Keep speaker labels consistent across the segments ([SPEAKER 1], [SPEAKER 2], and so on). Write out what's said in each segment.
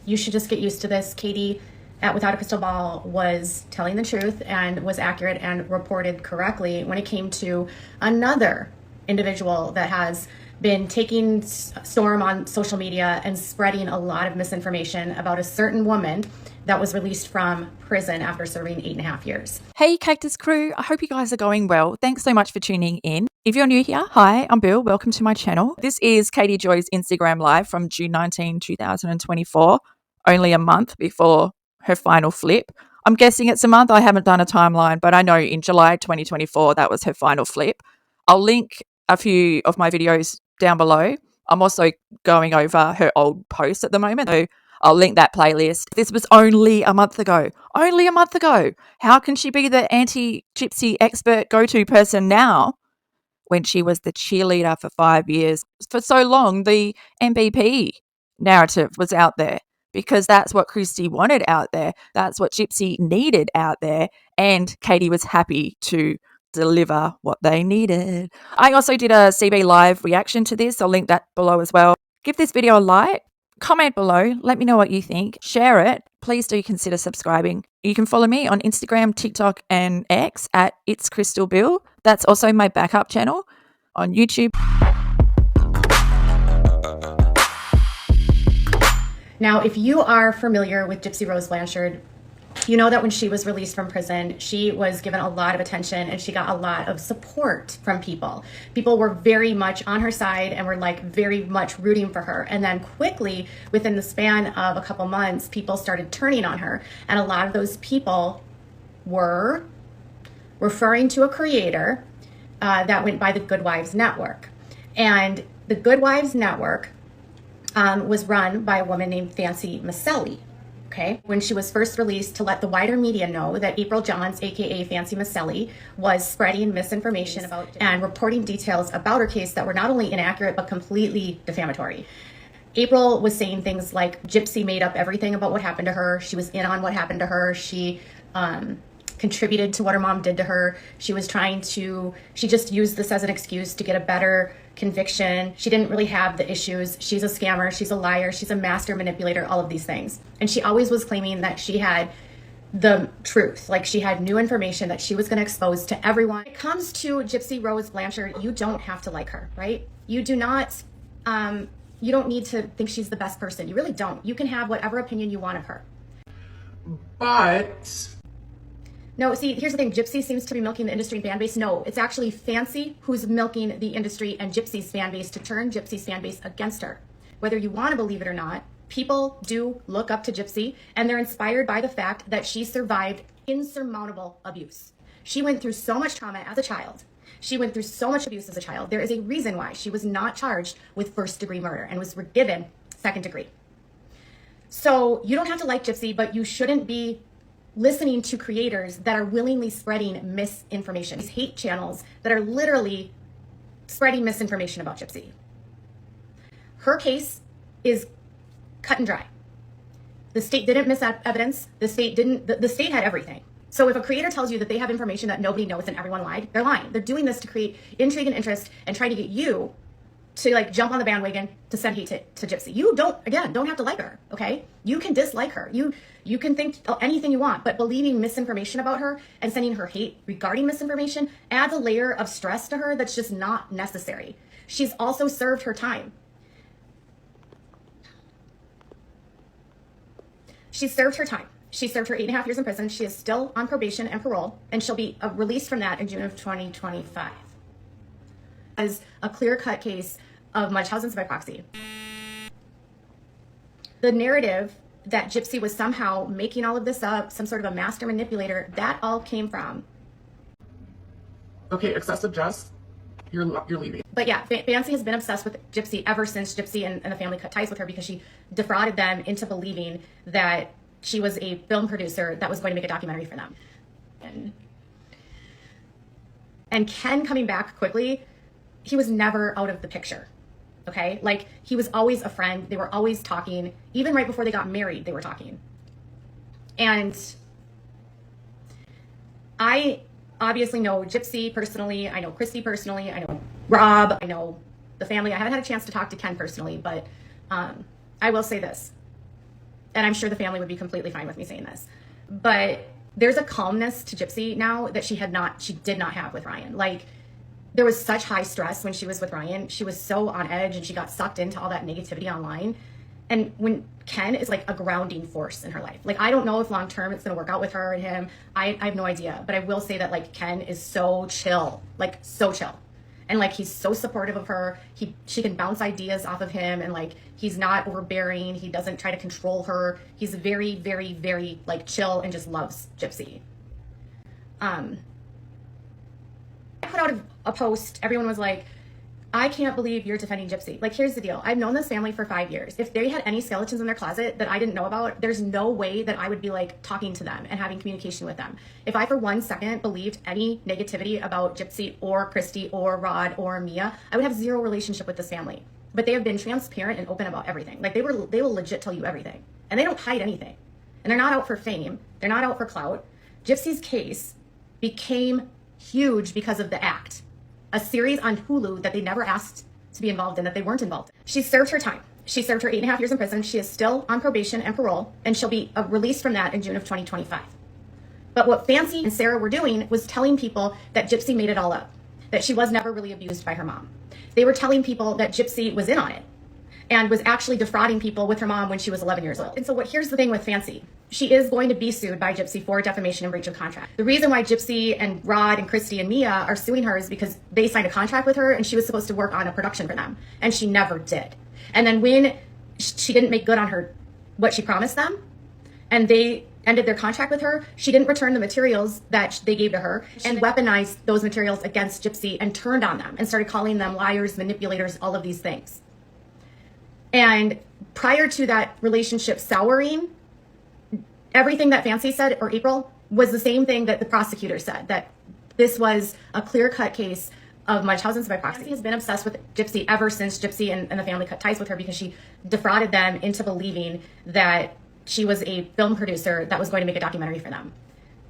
[SPEAKER 1] you should just get used to this. Katie at Without a Crystal Ball was telling the truth and was accurate and reported correctly when it came to another individual that has been taking storm on social media and spreading a lot of misinformation about a certain woman that was released from prison after serving 8.5 years.
[SPEAKER 2] Hey Cactus crew, I hope you guys are going well. Thanks so much for tuning in. If you're new here, hi, I'm Bill. Welcome to my channel. This is Katie Joy's Instagram Live from June 19, 2024, only a month before her final flip. I'm guessing it's a month. I haven't done a timeline, but I know in July 2024, that was her final flip. I'll link a few of my videos down below. I'm also going over her old posts at the moment, so I'll link that playlist. This was only a month ago. Only a month ago. How can she be the anti-Gypsy expert go-to person now when she was the cheerleader for 5 years? For so long, the MVP narrative was out there because that's what Kristy wanted out there. That's what Gypsy needed out there. And Katie was happy to deliver what they needed. I also did a CB Live reaction to this. I'll link that below as well. Give this video a like. Comment below, let me know what you think, share it, please do consider subscribing. You can follow me on Instagram, TikTok and X at It's Crystal Bill. That's also my backup channel on YouTube.
[SPEAKER 1] Now, if you are familiar with Gypsy Rose Blanchard, you know that when she was released from prison, she was given a lot of attention and she got a lot of support from people. People were very much on her side and were like very much rooting for her. And then quickly, within the span of a couple months, people started turning on her. And a lot of those people were referring to a creator that went by the Good Wives Network. And the Good Wives Network was run by a woman named Fancy Maselli. Okay, when she was first released, to let the wider media know that April Johns, aka Fancy Maselli, was spreading misinformation about and reporting details about her case that were not only inaccurate but completely defamatory. April was saying things like Gypsy made up everything about what happened to her. She was in on what happened to her. She contributed to what her mom did to her. She just used this as an excuse to get a better conviction. She didn't really have the issues. She's a scammer. She's a liar. She's a master manipulator, all of these things. And she always was claiming that she had the truth, like she had new information that she was going to expose to everyone. When it comes to Gypsy Rose Blanchard, you don't have to like her, right? You do not, you don't need to think she's the best person. You really don't. You can have whatever opinion you want of her.
[SPEAKER 3] But
[SPEAKER 1] no, see, here's the thing. Gypsy seems to be milking the industry fan base. No, it's actually Fancy who's milking the industry and Gypsy's fan base to turn Gypsy's fan base against her. Whether you want to believe it or not, people do look up to Gypsy and they're inspired by the fact that she survived insurmountable abuse. She went through so much trauma as a child. She went through so much abuse as a child. There is a reason why she was not charged with first-degree murder and was given second degree. So you don't have to like Gypsy, but you shouldn't be listening to creators that are willingly spreading misinformation. These hate channels that are literally spreading misinformation about Gypsy. Her case is cut and dry. The state didn't miss evidence. The state had everything. So if a creator tells you that they have information that nobody knows and everyone lied, they're lying. They're doing this to create intrigue and interest and try to get you to like jump on the bandwagon to send hate to Gypsy. You don't have to like her, okay? You can dislike her. You can think anything you want, but believing misinformation about her and sending her hate regarding misinformation adds a layer of stress to her that's just not necessary. She's also served her time. She served her time. She served her 8.5 years in prison. She is still on probation and parole, and she'll be released from that in June of 2025. As a clear-cut case of Munchausen's by proxy. The narrative that Gypsy was somehow making all of this up, some sort of a master manipulator, that all came from.
[SPEAKER 3] okay, excessive jest, you're leaving.
[SPEAKER 1] But yeah, Fancy has been obsessed with Gypsy ever since Gypsy and the family cut ties with her because she defrauded them into believing that she was a film producer that was going to make a documentary for them. And Ken coming back quickly, he was never out of the picture, okay? Like, he was always a friend. They were always talking. Even right before they got married, they were talking. And I obviously know Gypsy personally. I know Kristy personally. I know Rob. I know the family. I haven't had a chance to talk to Ken personally, but I will say this. and I'm sure the family would be completely fine with me saying this, but there's a calmness to Gypsy now that she did not have with Ryan. Like, there was such high stress when she was with Ryan. She was so on edge and she got sucked into all that negativity online. And when Ken is like a grounding force in her life, like, I don't know if long term it's going to work out with her and him. I have no idea, but I will say that like Ken is so chill, like so chill. And like, he's so supportive of her. She can bounce ideas off of him, and like, he's not overbearing. He doesn't try to control her. He's very, very, very like chill and just loves Gypsy. I put out a post. Everyone was like, I can't believe you're defending Gypsy. Like, here's the deal. I've known this family for 5 years. If they had any skeletons in their closet that I didn't know about, there's no way that I would be like talking to them and having communication with them. If I for 1 second believed any negativity about Gypsy or Kristy or Rod or Mia, I would have zero relationship with this family. But they have been transparent and open about everything. Like, they will legit tell you everything. And they don't hide anything. And they're not out for fame. They're not out for clout. Gypsy's case became huge because of The Act, a series on Hulu that they never asked to be involved in, that they weren't involved in. She served her time. She served her 8.5 years in prison. She is still on probation and parole, and she'll be released from that in June of 2025. But what Fancy and Sarah were doing was telling people that Gypsy made it all up, that she was never really abused by her mom. They were telling people that Gypsy was in on it and was actually defrauding people with her mom when she was 11 years old. And so here's the thing with Fancy. She is going to be sued by Gypsy for defamation and breach of contract. The reason why Gypsy and Rod and Kristy and Mia are suing her is because they signed a contract with her and she was supposed to work on a production for them, and she never did. And then when she didn't make good on what she promised them, and they ended their contract with her, she didn't return the materials that they gave to her and weaponized those materials against Gypsy and turned on them and started calling them liars, manipulators, all of these things. And prior to that relationship souring, everything that Fancy said, or April, was the same thing that the prosecutor said, that this was a clear-cut case of Munchausen's by proxy. Fancy has been obsessed with Gypsy ever since Gypsy and the family cut ties with her, because she defrauded them into believing that she was a film producer that was going to make a documentary for them.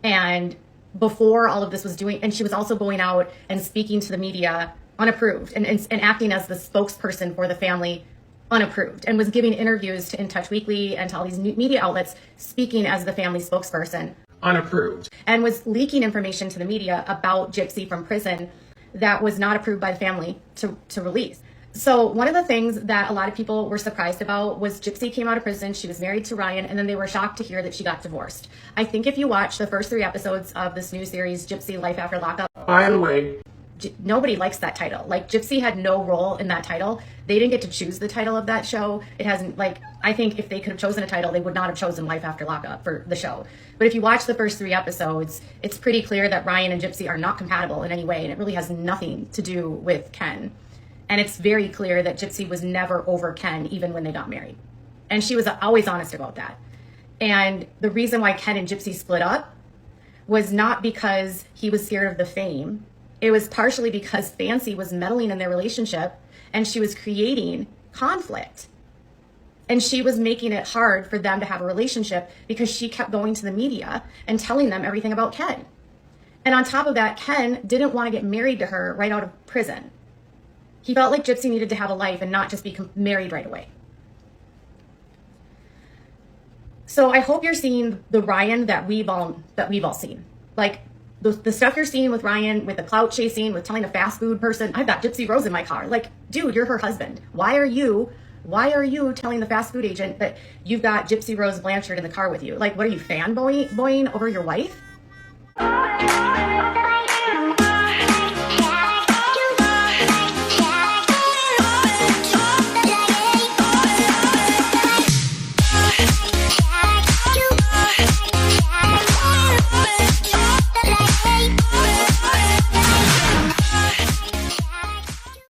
[SPEAKER 1] And before all of this was doing, and she was also going out and speaking to the media unapproved and acting as the spokesperson for the family unapproved, and was giving interviews to In Touch Weekly and to all these media outlets speaking as the family spokesperson
[SPEAKER 3] Unapproved.
[SPEAKER 1] and was leaking information to the media about Gypsy from prison that was not approved by the family to release. So one of the things that a lot of people were surprised about was Gypsy came out of prison, she was married to Ryan, and then they were shocked to hear that she got divorced. I think if you watch the first 3 episodes of this new series, Gypsy Life After Lockup,
[SPEAKER 3] By the way,
[SPEAKER 1] nobody likes that title. Like, Gypsy had no role in that title. They didn't get to choose the title of that show. It hasn't, like, I think if they could have chosen a title, they would not have chosen Life After Lockup for the show. But if you watch the first 3 episodes, it's pretty clear that Ryan and Gypsy are not compatible in any way, and it really has nothing to do with Ken. And it's very clear that Gypsy was never over Ken, even when they got married. And she was always honest about that. And the reason why Ken and Gypsy split up was not because he was scared of the fame. It was partially because Fancy was meddling in their relationship, and she was creating conflict. And she was making it hard for them to have a relationship because she kept going to the media and telling them everything about Ken. And on top of that, Ken didn't want to get married to her right out of prison. He felt like Gypsy needed to have a life and not just be married right away. So I hope you're seeing the Ryan that we've all seen. Like, the stuff you're seeing with Ryan, with the clout chasing, with telling a fast food person, I've got Gypsy Rose in my car. Like, dude, you're her husband. Why are you telling the fast food agent that you've got Gypsy Rose Blanchard in the car with you? Like, what are you, fanboying over your wife?